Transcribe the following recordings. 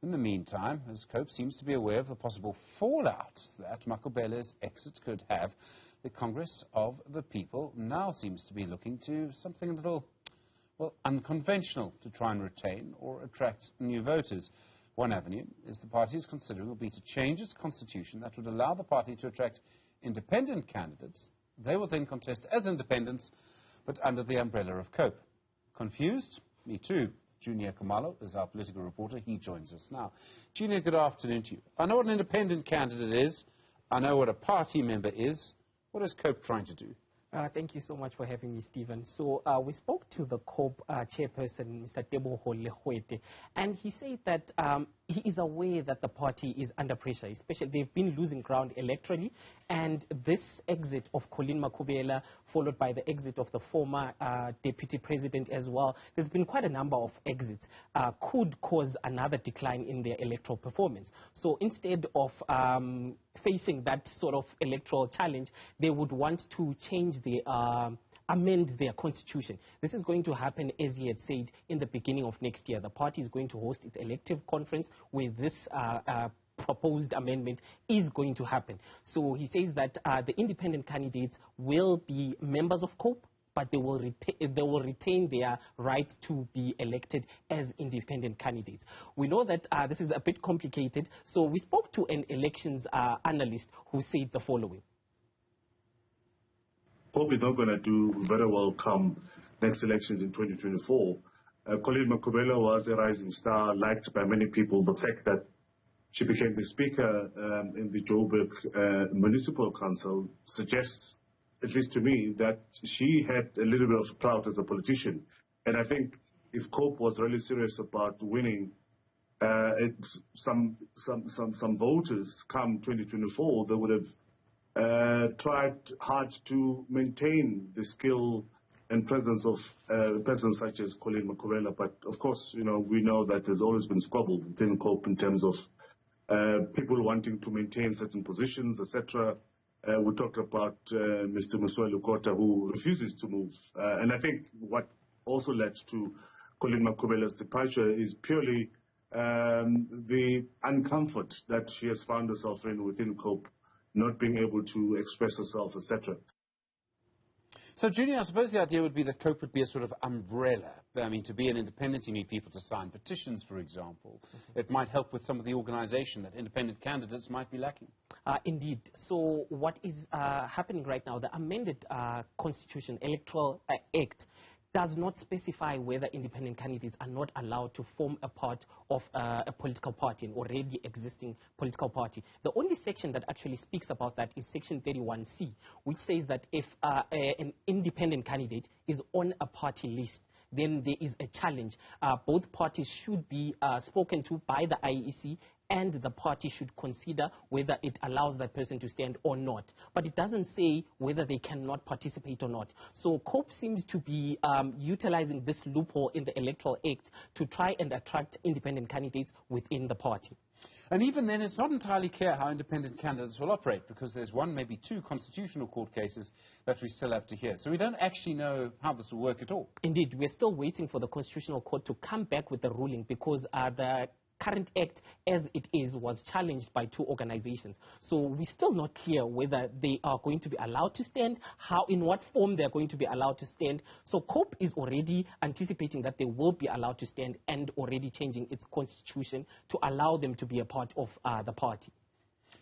In the meantime, as Cope seems to be aware of the possible fallout that Makhubele's exit could have, the Congress of the People now seems to be looking to something a little, well, unconventional to try and retain or attract new voters. One avenue is the party is considering will be to change its constitution that would allow the party to attract independent candidates. They will then contest as independents, but under the umbrella of Cope. Confused? Me too. Juniour Khumalo is our political reporter. He joins us now. Juniour, good afternoon to you. I know what an independent candidate is. I know what a party member is. What is Cope trying to do? Thank you so much for having me, Stephen. So we spoke to the COPE chairperson, Mr. Teboho Lehwete, and he said that he is aware that the party is under pressure, especially they've been losing ground electorally, and this exit of Colleen Makhubele, followed by the exit of the former deputy president as well, there's been quite a number of exits, could cause another decline in their electoral performance. So instead of facing that sort of electoral challenge, they would want to change the amend their constitution. This is going to happen, as he had said, in the beginning of next year. The party is going to host its elective conference where this proposed amendment is going to happen. So he says that the independent candidates will be members of COPE, but they will retain their right to be elected as independent candidates. We know that this is a bit complicated, so we spoke to an elections analyst who said the following. COPE is not going to do very well come next elections in 2024. Colleen Makhubele was a rising star, liked by many people. The fact that she became the speaker in the Joburg Municipal Council suggests, at least to me, that she had a little bit of clout as a politician. And I think if COPE was really serious about winning some voters come 2024, they would have tried hard to maintain the skill and presence of persons such as Colleen Makhubele. But of course, you know, we know that there's always been squabble within COPE in terms of people wanting to maintain certain positions, etc. We talked about Mr. Musweli Kota, who refuses to move. And I think what also led to Colleen Makhubele's departure is purely the uncomfort that she has found herself in within COPE, not being able to express herself, etc. So, Juniour, I suppose the idea would be that COPE would be a sort of umbrella. I mean, to be an independent, you need people to sign petitions, for example. It might help with some of the organisation that independent candidates might be lacking. Indeed. So what is happening right now, the amended Constitution, Electoral Act, does not specify whether independent candidates are not allowed to form a part of a political party, an already existing political party. The only section that actually speaks about that is Section 31C, which says that if an independent candidate is on a party list, then there is a challenge. Both parties should be spoken to by the IEC, and the party should consider whether it allows that person to stand or not. But it doesn't say whether they cannot participate or not. So COPE seems to be utilizing this loophole in the Electoral Act to try and attract independent candidates within the party. And even then, it's not entirely clear how independent candidates will operate, because there's one, maybe two constitutional court cases that we still have to hear. So we don't actually know how this will work at all. Indeed, we're still waiting for the Constitutional Court to come back with the ruling, because the current act as it is was challenged by two organizations. So we're still not clear whether they are going to be allowed to stand, how, in what form they're going to be allowed to stand. So COPE is already anticipating that they will be allowed to stand and already changing its constitution to allow them to be a part of the party.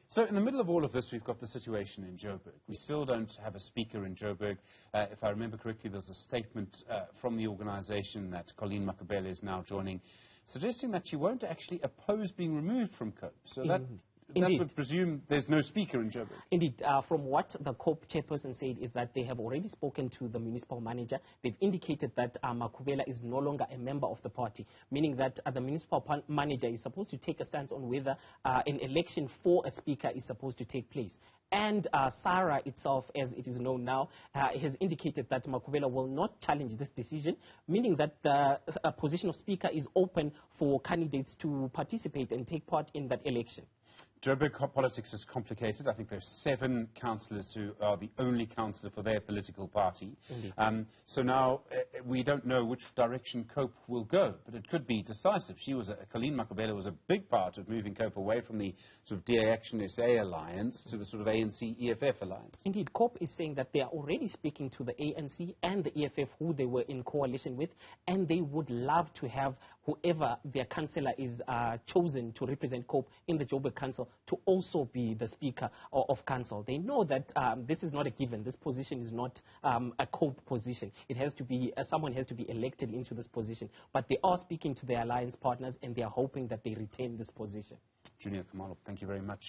So in the middle of all of this, we've got the situation in Joburg. We still don't have a speaker in Joburg. If I remember correctly, there's a statement from the organization that Colleen Makhubele is now joining, suggesting that she won't actually oppose being removed from COPE. So that would presume there's no speaker in Joburg. Indeed. From what the COPE chairperson said is that they have already spoken to the municipal manager. They've indicated that Makhubele is no longer a member of the party, meaning that the municipal manager is supposed to take a stance on whether an election for a speaker is supposed to take place. And SARA itself, as it is known now, has indicated that Makhubele will not challenge this decision, meaning that the position of speaker is open for candidates to participate and take part in that election. Joburg politics is complicated. I think there are 7 councillors who are the only councillor for their political party. So now we don't know which direction COPE will go, but it could be decisive. Colleen Makhubele was a big part of moving COPE away from the sort of DA Action SA alliance to the sort of ANC-EFF alliance. Indeed, COPE is saying that they are already speaking to the ANC and the EFF, who they were in coalition with, and they would love to have whoever their councillor is chosen to represent COPE in the Joburg Council to also be the Speaker of Council. They know that this is not a given. This position is not a COPE position. It has to be, someone has to be elected into this position. But they are speaking to their alliance partners, and they are hoping that they retain this position. Juniour Khumalo, thank you very much.